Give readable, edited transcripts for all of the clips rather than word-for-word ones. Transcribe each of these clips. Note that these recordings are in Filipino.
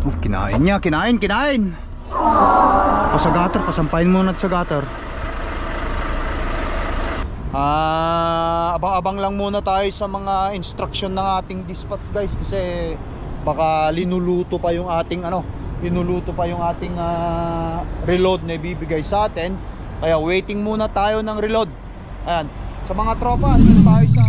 Oh, kinain niya, kinain. Sa gutter, pasampahin muna sa gutter. Abang-abang lang muna tayo sa mga instruction ng ating dispatch guys, kasi baka linuluto pa yung ating reload na ibibigay sa atin. Kaya waiting muna tayo ng reload. Ayan, sa mga tropa, dito tayo sa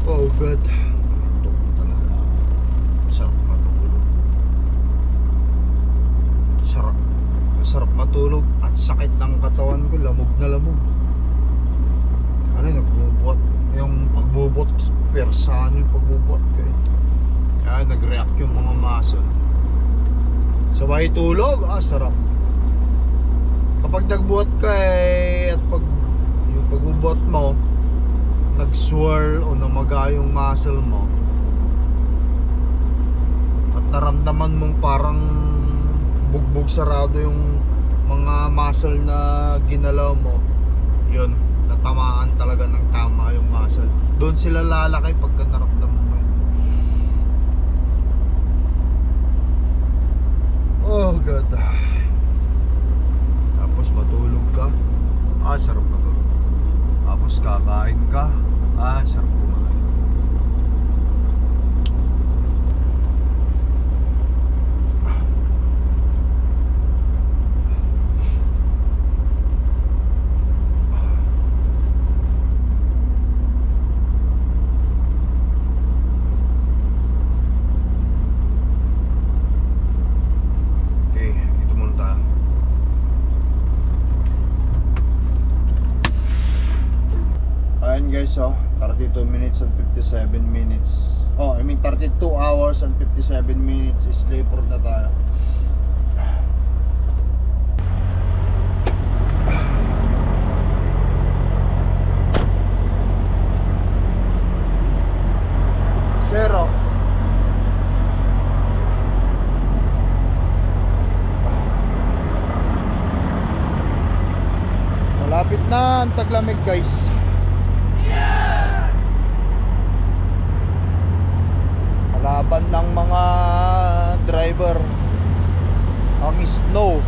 oh god, sarap matulog. Sarap matulog. At sakit ng katawan ko, lamog na lamog. Ano yung nagbubuhat, yung pagbubuhat, persahan yung pagbubuhat ko eh. Kaya nag-react yung mga muscle. Sabay tulog, sarap. Kapag nagbuhat ka eh, at yung pagbubuhat mo nag-swirl o namaga yung muscle mo, at naramdaman mong parang bugbog sarado yung mga muscle na ginalaw mo, yun, natamaan talaga ng tama yung muscle. Doon sila lalaki pagka naramdaman mo yun. Oh god. Tapos matulog ka, sarap matulog. Tapos kakain ka, sarap kumain. Guys, 32 minutes and 57 minutes. 32 hours and 57 minutes is labor na tayo. Zero. na, ang taglamig guys. Laban ng mga driver ang snow.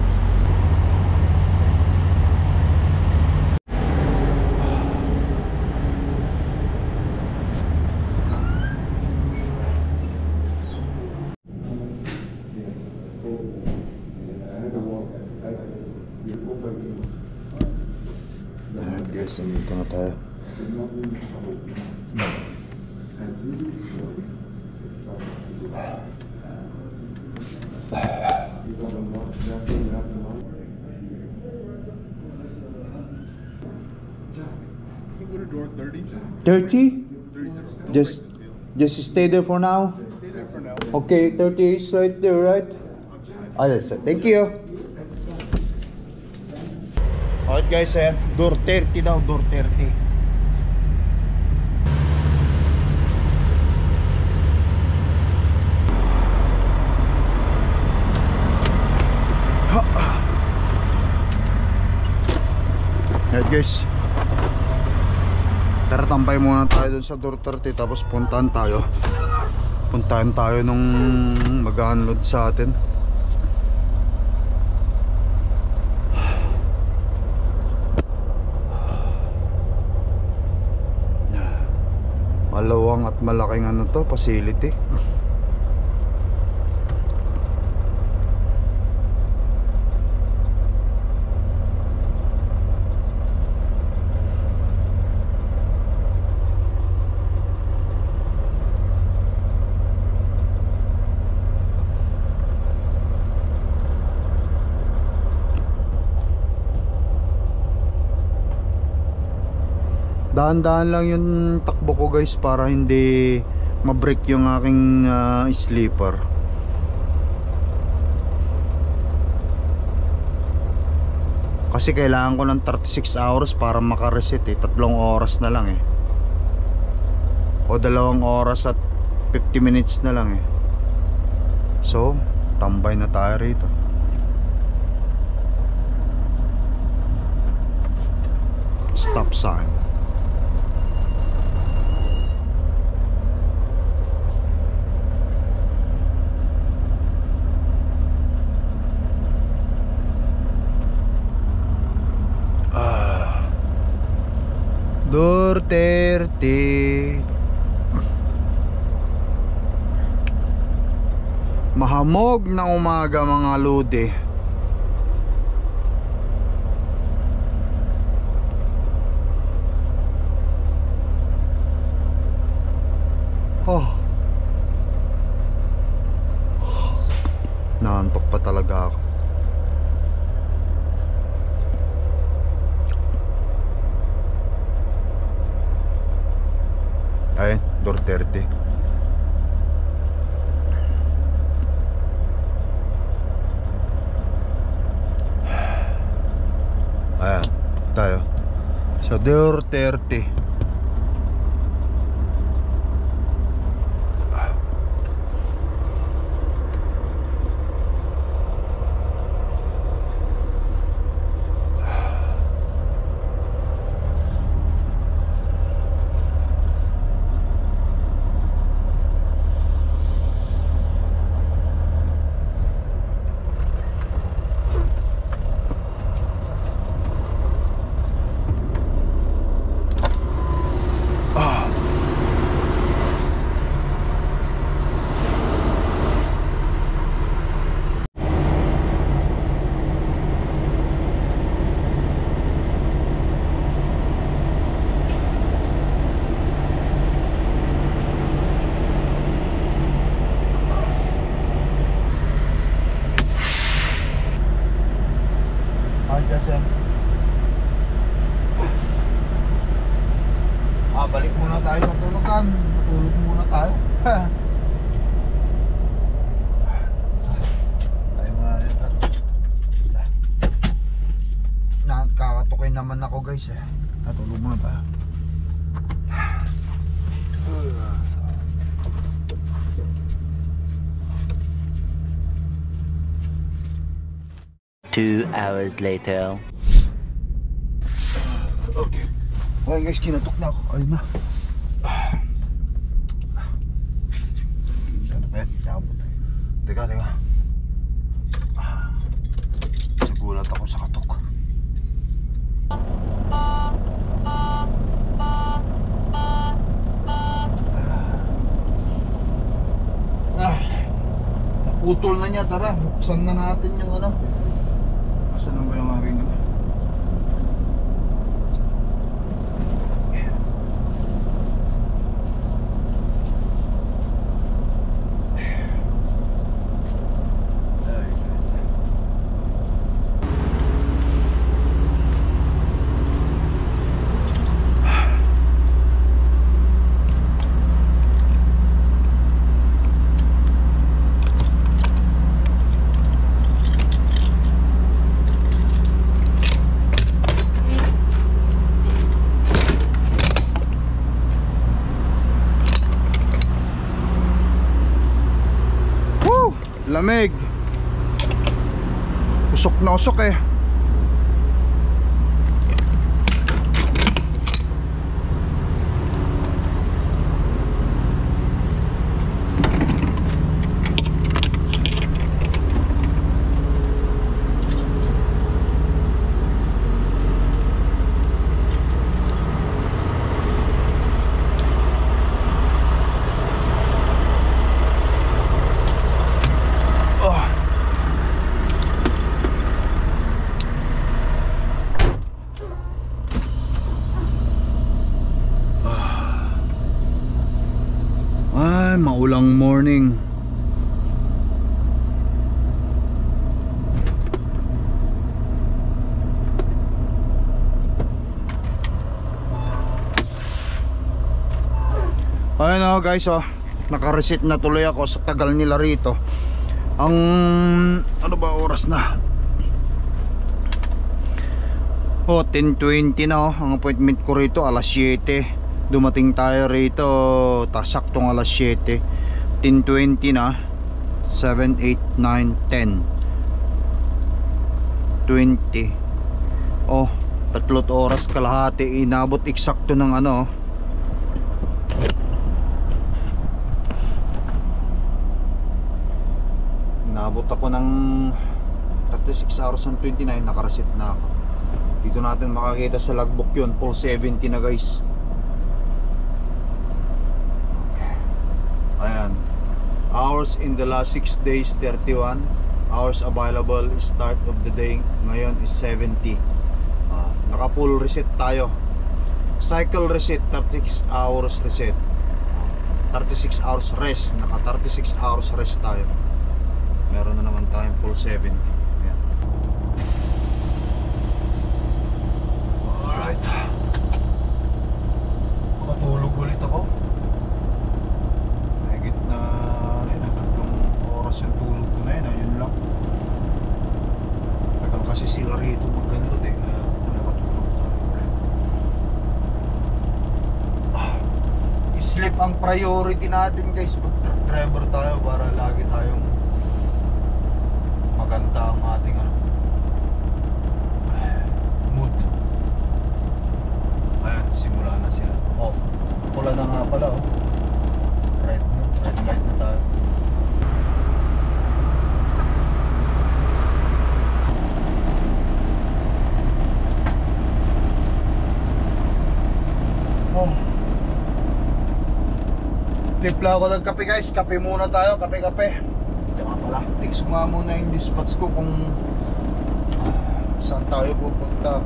Guys, nandito na tayo. You go to door 30? 30? 30. Just stay there for now. Stay there for now. Okay, 30 is right there, right? Ah, yes, sir. Thank you. Alright guys, ayan. Door 30 daw, door 30. Alright guys, tara tambay muna tayo dun sa door 30. Tapos puntahan tayo nung mag-unload sa atin. Malawang at malaking ano to, facility. Dahan-dahan lang yung takbo ko guys para hindi ma-break yung aking sleeper. Kasi kailangan ko ng 36 hours para makareset eh. 3 oras na lang eh. O 2 oras at 50 minutes na lang eh. So, tambay na tayo rito. Stop sign. Door 30. Mahamog na umaga mga lode. Oh. Naantok pa talaga ako. Ay, door 30. Ayan, tayo sa door 30. Balik muna tayo sa tulugan. Matulog muna tayo. Tayo mga ito. Nakakatukoy naman ako guys eh. Natulog muna tayo. Two hours later. Okay. Ayun guys, kinatok na ako. Ayun na. Ano ba yan? Teka. Nagulat ako sa katok. Naputol na niya. Tara, buksan na natin yung ano. Asan na ba yung aking ano? Lamig. Usok na usok eh. Ay, maulang morning. Ayun o guys, naka-reset na tuloy ako sa tagal nila rito. Ang ano ba oras na? 10:20 na ang appointment ko rito, alas 7. Dumating tayo rito saktong alas 7. 10:20 na. 7, 8, 9, 10 20. 3 oras kalahati inabot eksakto ng ano. Inabot ako ng 36 hours and 29. Nakareset na ako. Dito natin makakita sa logbook yun, full 70 na guys. Ayan, hours in the last 6 days 31 hours available. Start of the day ngayon is 70. Naka full reset tayo. Cycle reset 36 hours reset, 36 hours rest. Naka 36 hours rest tayo. Meron na naman tayong full 70. Ayan. Alright, makatulog ulit ako. Yung tulog ko na yun, ayun lang. Tagal kasi sila rito magganto kaya nakatulog tayo ulit. Sleep ang priority natin guys pag truck driver tayo, para lagi tayong maganda ang ating mood. Ayan, simula na sila. Pula na nga pala red light na tayo. Timpla ako ng kape guys, kape muna tayo, kape. Kaya pala, tiks nga muna yung dispatch ko kung saan tayo pupunta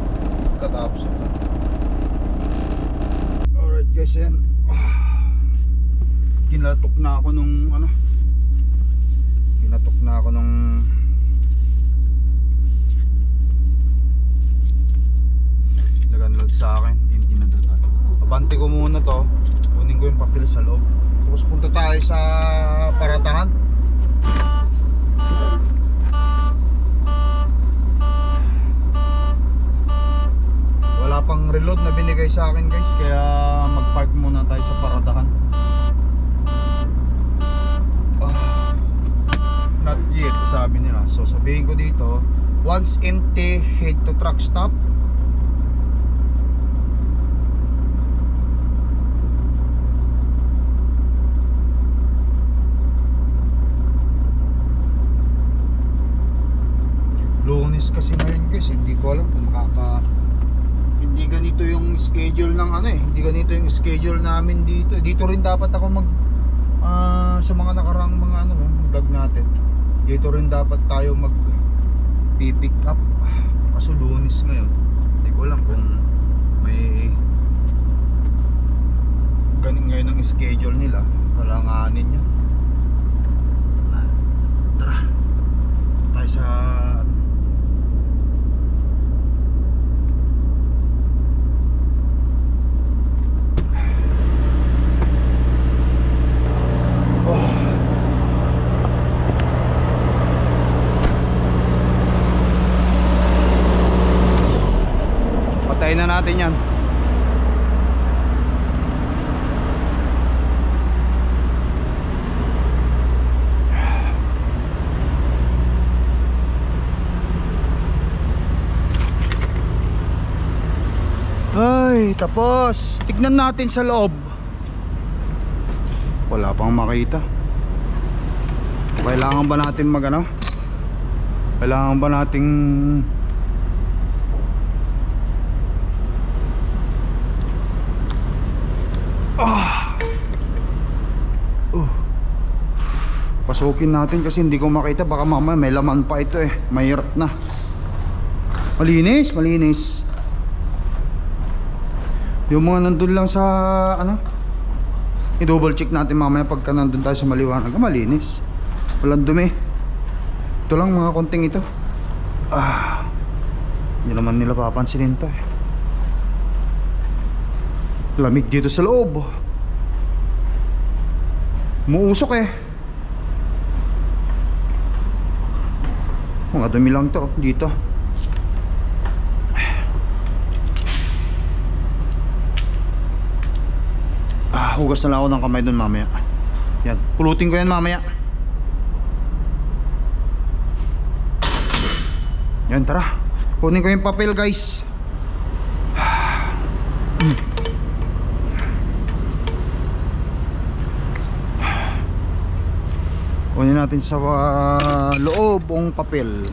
katapos ito. Alright guys, yan. Kinatok na ako nung nag-unload sa akin, hindi na datan. Abante ko muna to, kunin ko yung papel sa loob. Tapos punta tayo sa paradahan. Wala pang reload na binigay sa akin guys, kaya mag-park muna tayo sa paradahan. Not yet, sabi nila. So sabihin ko dito, once empty, head to truck stop. Lunes kasi ngayon guys, hindi ko alam kung hindi ganito yung schedule ng ano eh, hindi ganito yung schedule namin dito. Dito rin dapat ako sa mga nakaraang mga ano vlog natin. Dito rin dapat tayo pick up. Kaso Lunes ngayon. Hindi ko alam kung may ganing ngayon ang schedule nila. Kalanganin yan. Tara. Tayo sa patayin na natin yan. Ay, tapos tignan natin sa loob. Wala pang makita. Kailangan ba natin Kailangan ba nating pasukin natin kasi hindi ko makita. Baka mamaya may laman pa ito eh. Mahirap na. Malinis, malinis. Yung mga nandun lang sa i-double check natin mamaya pagka nandun tayo sa maliwanag. Malinis. Walang dumi. Ito lang mga konting ito. Hindi naman nila papansinin to eh. Lamig dito sa loob. Muusok eh. Mga dumi lang to dito. Hugas na lang ako ng kamay dun mamaya. Yan, pulutin ko yan mamaya. Yan, tara. Kunin ko yung papel guys. Kunin natin sa loob ang papel.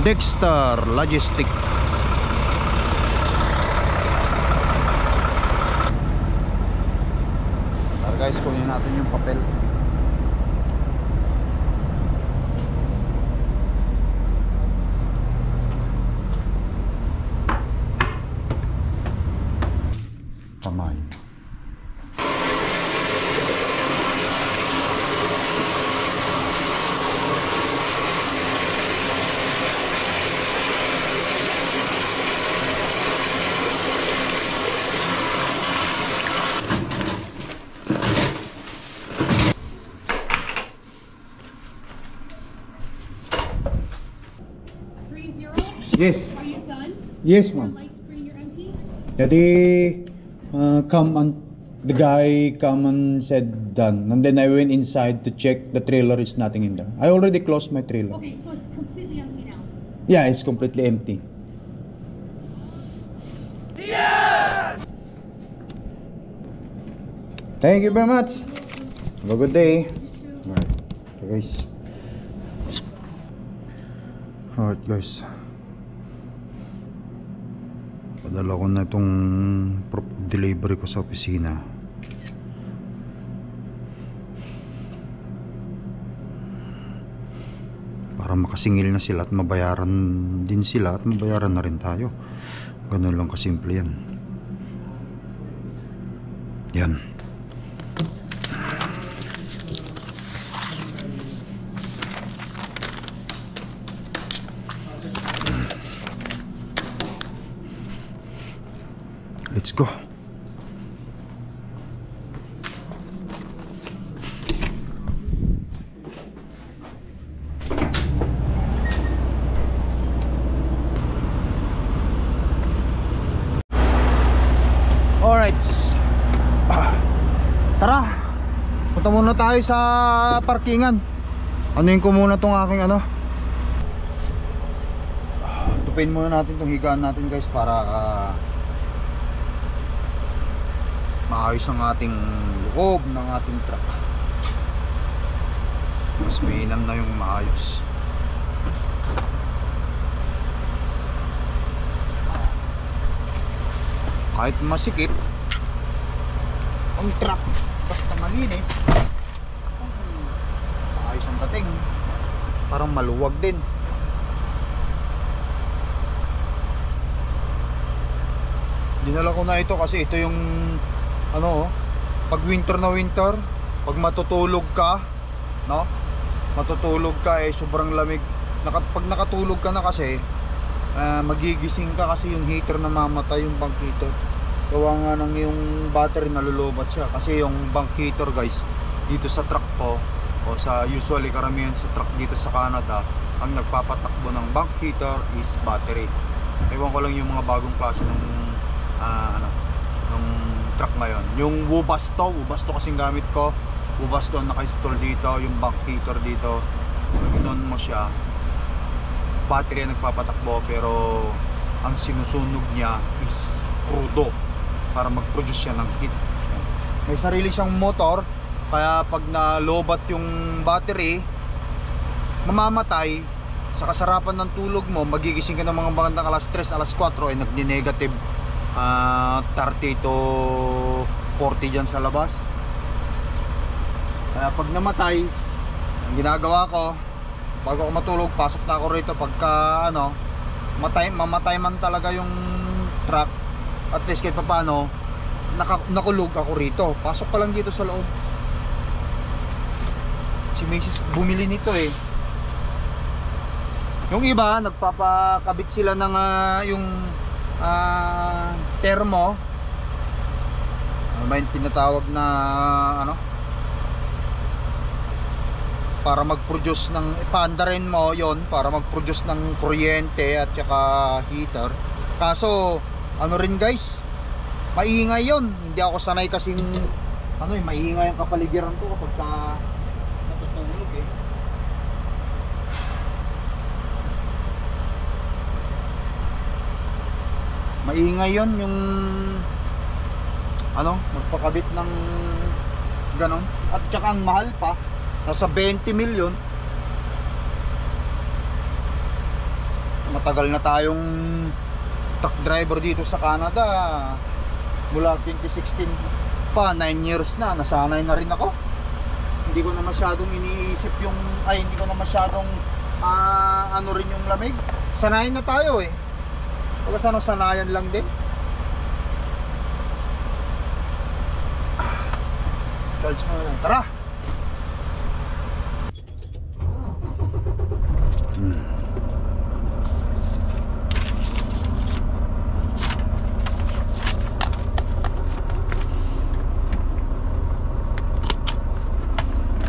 Dexter Logistic. Tara guys, kunin natin yung papel. Kamay. Yes. Are you done? Yes, Your ma'am. light screen, you're empty? Daddy, the guy come and said done, and then I went inside to check the trailer is nothing in there. I already closed my trailer. Okay, so it's completely empty now. Yeah, it's completely empty. Yes! Thank you very much. Have a good day. Alright, guys. Alright guys, padala ko na itong delivery ko sa opisina. Para makasingil na sila at mabayaran din sila at mabayaran na rin tayo. Ganun lang kasimple yan. Yan. Let's go. All right. Punta muna tayo sa parkingan. Anuin ko muna tong aking ano. Tupin muna natin tong higaan natin guys para maayos ang ating loob ng ating truck. Mas mainam na yung maayos. Kahit masikip ang truck, basta malinis, maayos ang dating. Parang maluwag din. Dinala ko na ito kasi ito yung ano, pag winter na winter, pag matutulog ka, no? Matutulog ka sobrang lamig. Pag nakatulog ka na kasi, magigising ka kasi yung heater na mamatay, yung bank heater. Gawa nga ng yung battery nalulobat siya kasi yung bank heater guys dito sa truck ko o sa usually karamihan sa truck dito sa Canada, ang nagpapatakbo ng bank heater is battery. Ewan ko lang yung mga bagong klase ng ng truck ngayon. Yung Webasto kasing gamit ko. Webasto ang naka-install dito, yung bank heater dito. Ganoon mo siya, battery ang nagpapatakbo pero ang sinusunog niya is crudo para mag-produce siya ng heat. May sarili siyang motor kaya pag na-lowbat yung battery, mamamatay. Sa kasarapan ng tulog mo, magigising ka ng mga bandang alas 3, alas 4 ay nagni-negative 30 to 40 dyan sa labas. Kaya pag namatay, ang ginagawa ko, bago ako matulog, pasok na ako rito. Pagka ano, mamatay man talaga yung truck, at least kahit paano nakulog ako rito. Pasok ka lang dito sa loob. Si Mrs. bumili nito Yung iba nagpapakabit sila ng yung thermo, ano ba yung tinatawag na ano, para mag-produce ng ipaandarin mo yon, para mag-produce ng kuryente at saka heater. Kaso ano rin guys, maingay yon. Hindi ako sanay kasing ano maingay ang kapaligiran ko kapag natutulog maingay yon yung ano, magpakabit ng ganon. At saka ang mahal pa, nasa 20 million. Matagal na tayong truck driver dito sa Canada, mula 2016 pa, 9 years na. Nasanay na rin ako. Hindi ko na masyadong iniisip yung hindi ko na masyadong ano rin yung lamig. Sanayin na tayo Pag sanayan lang din. Charge mo na lang. Tara!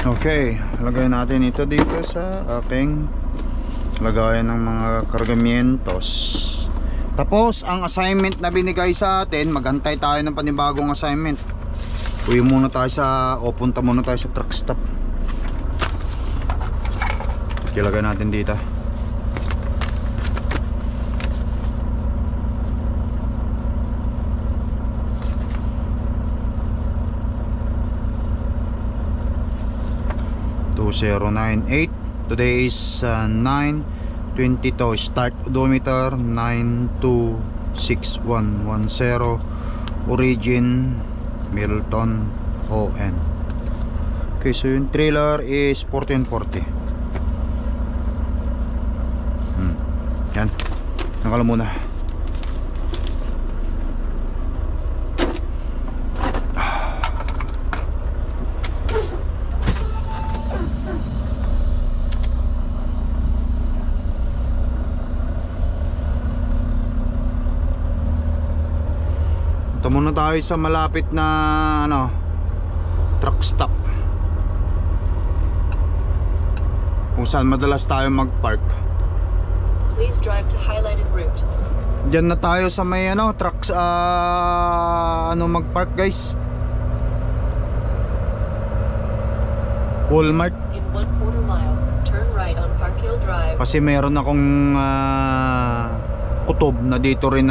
Okay, lagay natin ito dito sa aking lagayan ng mga kargamientos. Tapos ang assignment na binigay sa atin, magantay tayo ng panibagong assignment. Uwi muna tayo punta muna tayo sa truck stop. Ilagay natin dito. Today is 9:22. Start odometer 926110. Origin Milton ON. Okay, so yung trailer is 1440. Yan, nakala muna. Ito muna tayo sa malapit na truck stop, kung saan madalas tayo mag-park. Please drive to highlighted route. Diyan na tayo sa may trucks mag-park guys. Walmart. In 1/4 mile, turn right on Park Hill Drive. Kasi meron akong kutob na dito rin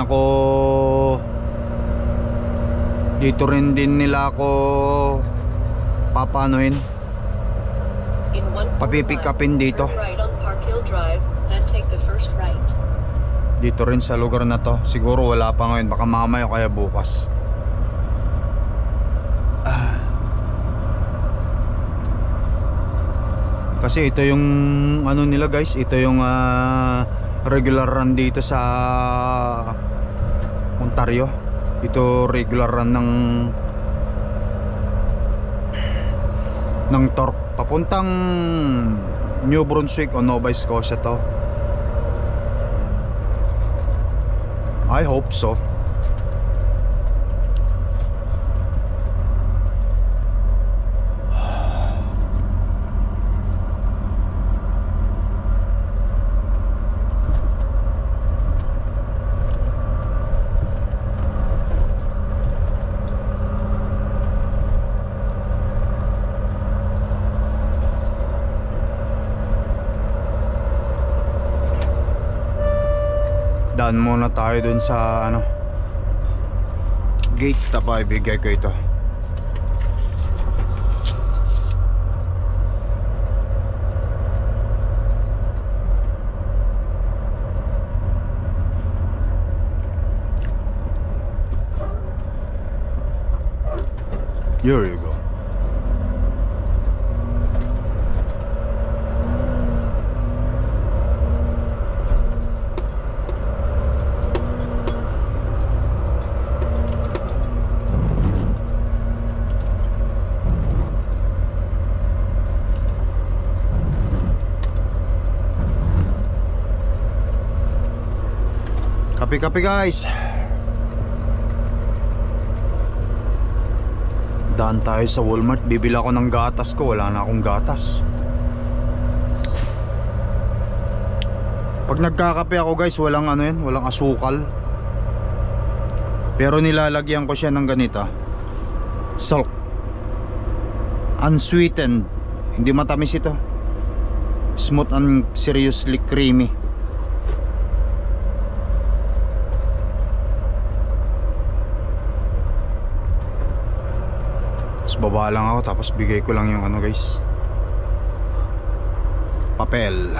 din nila ako papanuhin. In 1/4 Papipick upin mile, dito. turn right on Park Hill Drive, then take the first right. Dito rin sa lugar na to. Siguro wala pa ngayon, baka mamaya o kaya bukas. Kasi ito yung ano nila guys, ito yung regular run dito sa Ontario. Ito regular run ng Torque papuntang New Brunswick o Nova Scotia to. I hope so. Daan muna tayo dun sa gate, tapos ibigay ko ito. Here you go. Kape-kape guys. Daan tayo sa Walmart. Bibili ako ng gatas ko. Wala na akong gatas. Pag nagkakape ako guys, walang walang asukal. Pero nilalagyan ko siya ng ganito. Salt. Unsweetened. Hindi matamis ito. Smooth and seriously creamy. Baba lang ako, tapos bigay ko lang yung guys, papel.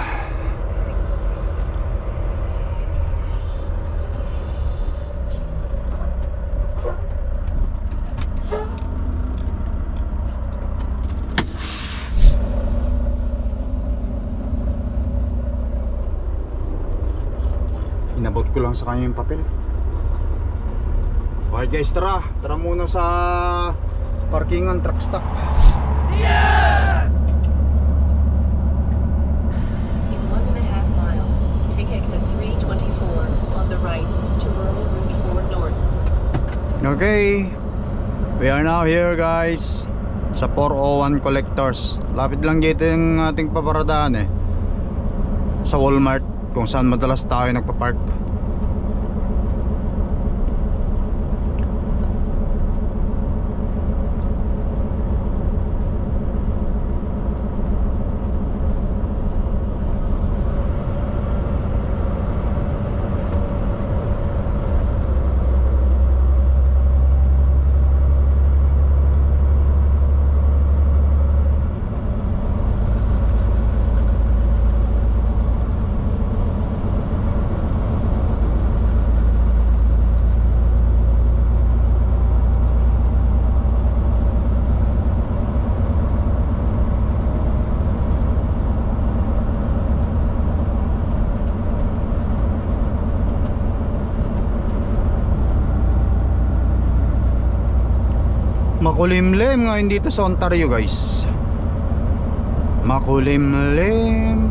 Inabot ko lang sa kanya yung papel. Okay guys, tara muna sa parkingan, truck stop. Yes! In 1.5 miles, take exit 324 on the right to rural Route 4 North. Okay, we are now here guys sa 401 Collectors. Lapit lang dito yung ating paparadaan sa Walmart, kung saan madalas tayo nagpapark. Makulimlim ngayon dito sa Ontario guys. Makulimlim.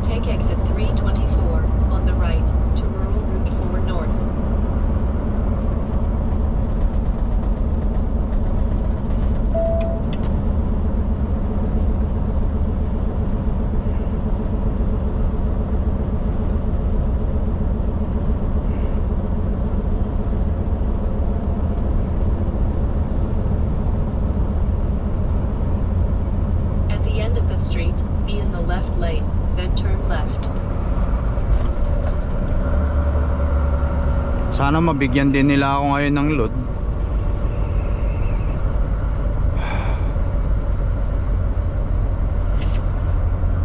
Take exit 324 on the right to rural Route 4 North. Sana mabigyan din nila ako ngayon ng load.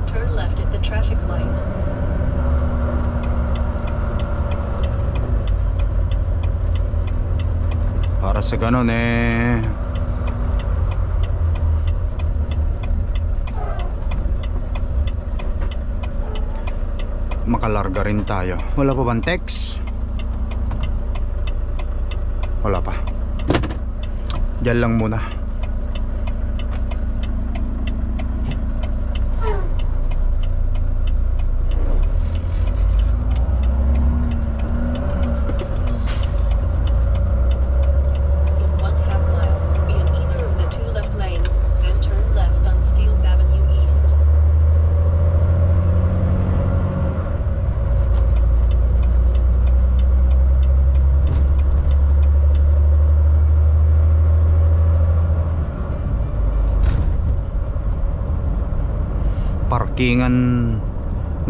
Turn left at the traffic light. Para sa ganun makalarga rin tayo. Wala pa bang text? Wala pa. Diyan lang muna. In 1/2 mile, be in either of the 2 left lanes, then turn left on Steeles Avenue East. Parkingan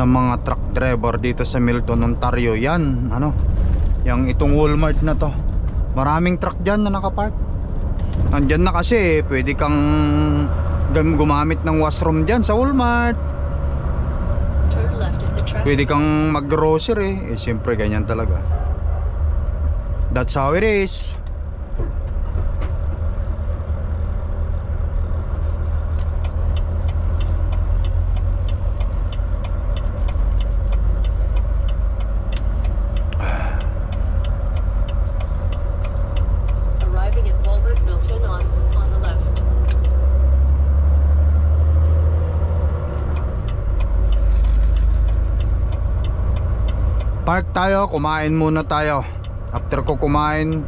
ng mga truck driver dito sa Milton, Ontario. Yan, yung itong Walmart na to. Maraming truck dyan na nakapark. Nandyan na kasi, pwede kang gumamit ng washroom dyan sa Walmart. Turn left at the traffic. Pwede kang mag-grocery. Siyempre ganyan talaga. That's how it is. Arriving at Walmart Milton on the left. Park tayo, kumain muna tayo. After ko kumain,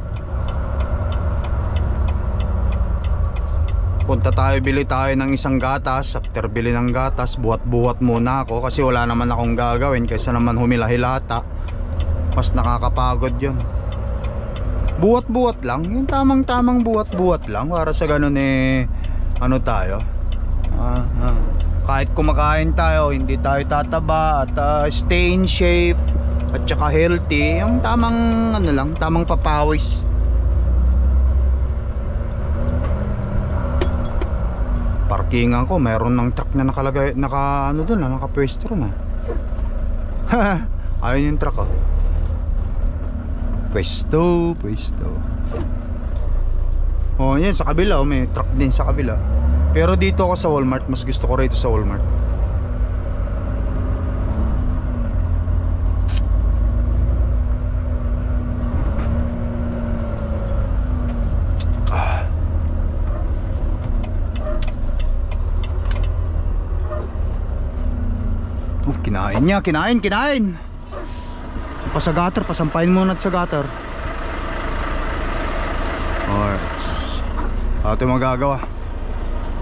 punta tayo, bili tayo ng isang gatas. After bili ng gatas, buhat-buhat muna ako kasi wala naman akong gagawin kaysa naman humila-hilata. Mas nakakapagod yun. Buhat-buhat lang, yung tamang-tamang buhat-buhat lang. Para sa ganun tayo, kahit kumakain tayo, hindi tayo tataba at stay in shape at saka healthy. Yung tamang tamang papawis. Parkingan ko, meron ng truck na nakalagay, nakapwesto na. Ayun yung truck oh. Pwesto. Oh, yan sa kabila, may truck din sa kabila. Pero dito ako sa Walmart, mas gusto ko rito sa Walmart. Kinain niya, kinain. Pa sa gutter, pasampahin muna sa gutter. Alright. Ito yung magagawa.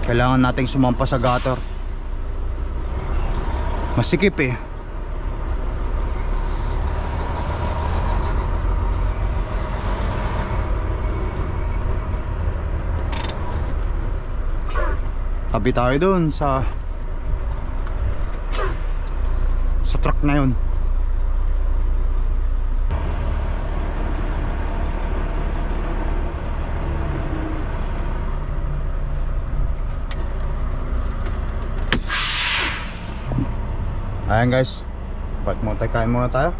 Kailangan nating sumampa sa gutter. Masikip eh. Tabi tayo dun sa truck na yun. Ayan guys, ba't muna tayo, kain muna tayo.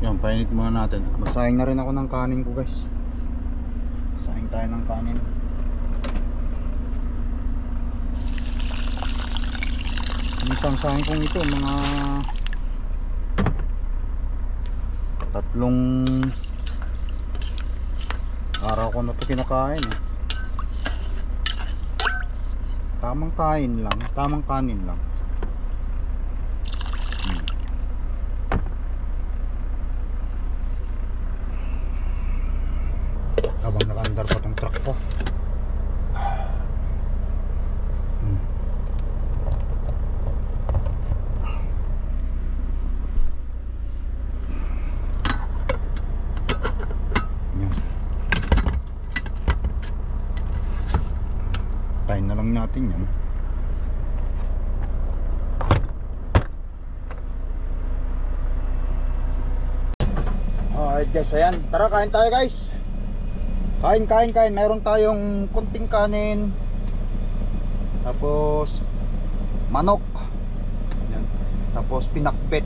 Yan, painit muna natin. Masayang na rin ako ng kanin ko guys. Sayang tayo ng kanin. Isang sayang kong ito, mga 3 araw ko na ito kinakain eh. Tamang kain lang, tamang kanin lang. Habang naka-andar pa tong truck ko. Tayin na lang natin yan. Alright guys, ayan. Tara, kain tayo guys. Kain. Meron tayong kunting kanin. Tapos manok. Ayan. Tapos pinakbet.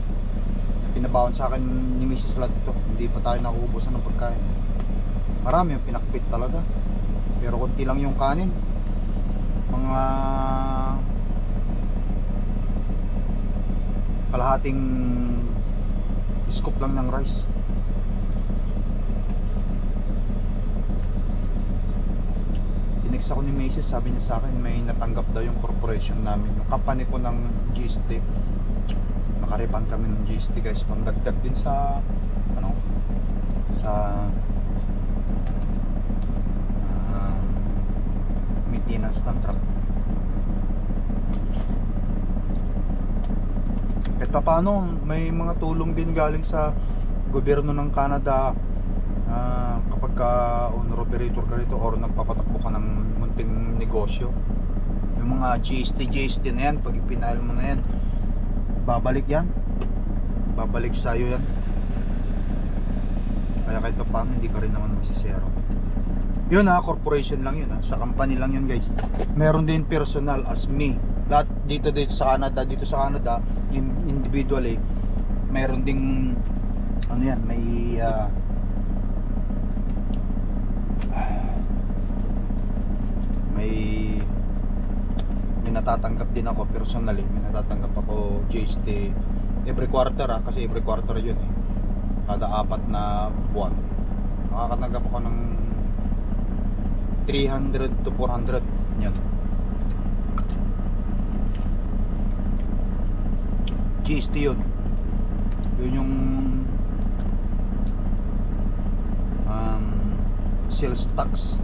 Pinabaon sa akin ni Mrs. Lad to. Hindi pa tayo nakuubusan ng pagkain. Marami yung pinakbet talaga. Pero konti lang yung kanin. Mga kalahating scoop lang ng rice. Tinext ako ni Macy's, sabi niya sa akin may natanggap daw yung corporation namin, yung company ko ng GST. Nakarepan kami ng GST guys, pangdagdag din sa ano, sa maintenance ng truck. Kahit pa paano, may mga tulong din galing sa gobyerno ng Canada. Kapag ka owner operator ka rito or nagpapatakbo ka ng munting negosyo, yung mga GST na yan, pag ipinail mo na yan, babalik sa iyo yan. Kaya kahit pa paano, hindi ka rin naman masisero. Yun corporation lang yun sa company lang yun guys. Meron din personal as me. Lahat dito sa Canada, individually, meron ding ano yan, may natatanggap din ako personally. May natatanggap ako GST every quarter kasi every quarter yun kada 4 na buwan makakatanggap ako ng 300 to 400 yan. GST yun yung sales tax,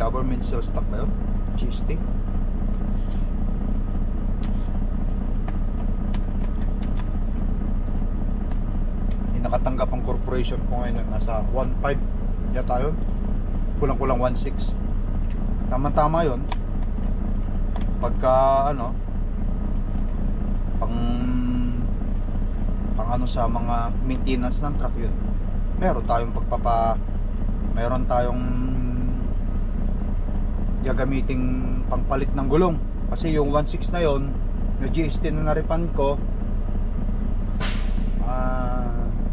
government sales tax ba yun? GST. Nakatanggap ang corporation ko ngayon nasa 1.5 yata yun, kulang 1.6. Tama yun pagka ano pang ano sa mga maintenance ng truck yun. Meron tayong gagamiting pangpalit ng gulong kasi yung 1.6 na yun yung GST na na-refund ko.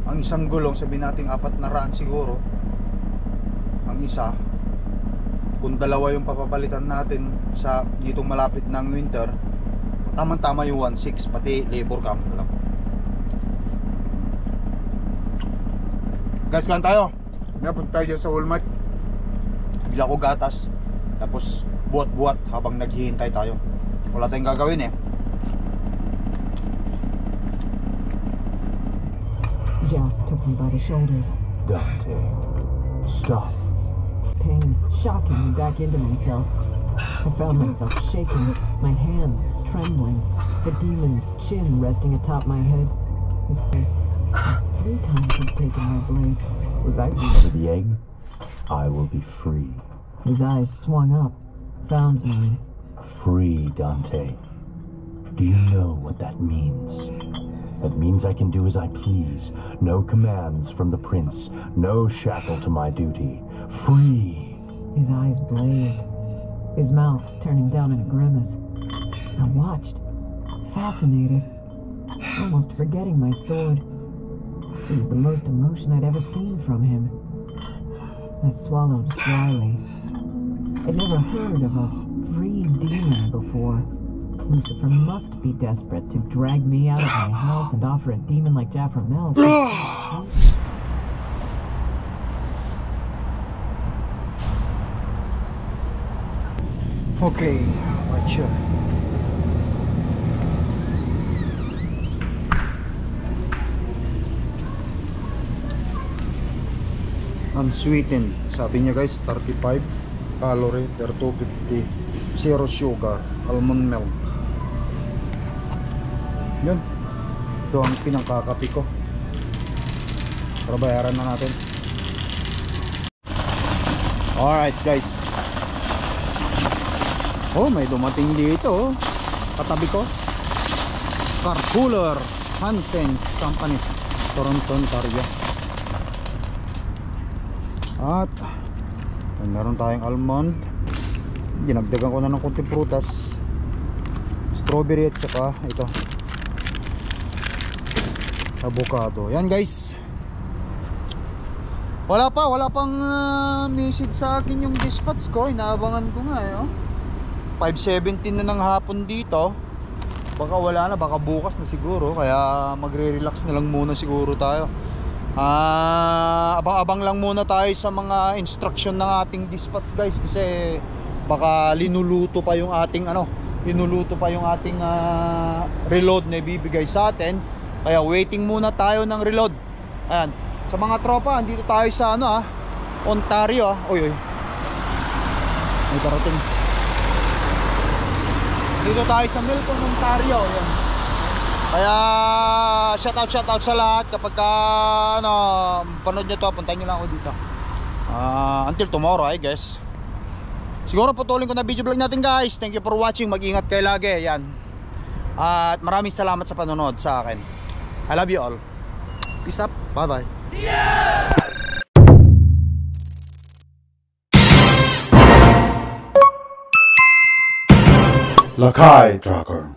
Ang isang gulong, sabihin natin 400 siguro ang isa. Kung dalawa yung papapalitan natin sa ditong malapit ng winter, tamang-tama yung 1.6 pati labor cam lang. Guys, kain tayo. Napunta tayo dyan sa Walmart. Bigla ko gatas, tapos buhat-buhat habang naghihintay tayo. Wala tayong gagawin Jack took me by the shoulders. Dante, stop. Pain shocking me back into myself. I found myself shaking, my hands trembling, the demon's chin resting atop my head. His says, 3 times he'd taken my blade. Was I For the egg, I will be free. His eyes swung up, found mine. Free, Dante. Do you know what that means? That means I can do as I please. No commands from the prince. No shackle to my duty. Free. His eyes blazed, his mouth turning down in a grimace. I watched, fascinated, almost forgetting my sword. It was the most emotion I'd ever seen from him. I swallowed dryly. I'd never heard of a free demon before. Lucifer must be desperate to drag me out of my house and offer a demon like Jafframel. Okay, watch you. Unsweetened, sabi niya guys, 35 calorie per 250, zero sugar, almond milk. Yun, ito ang pinangkakapi ko. Para bayaran na natin. Alright guys. Oh, may dumating dito katabi ko. Car cooler, Hansen's Company, Toronto, Ontario. At meron tayong almond. Dinagdagan ko na ng konting prutas, strawberry at saka ito, avocado. Yan guys. Wala pang message sa akin yung dispatch ko. Inaabangan ko nga 5:17 na ng hapon dito. Baka wala na, baka bukas na siguro. Kaya magre-relax na lang muna siguro tayo. Abang-abang lang muna tayo sa mga instruction ng ating dispatch guys. Kasi baka linuluto pa yung ating reload na ibibigay sa atin. Kaya waiting muna tayo ng reload. Ayan. Sa mga tropa, andito tayo sa Ontario. Oy. May parating. Dito tayo sa Milton, Ontario. Ayan. Kaya shout out sa lahat. Kapag panood nyo to, puntahin nyo lang ako dito. Until tomorrow, I guess. Siguro putulin ko na video vlog natin guys. Thank you for watching. Mag-ingat kayo lagi. Yan. At maraming salamat sa panonood sa akin. I love you all. Peace up. Bye bye. Lakai Tracker.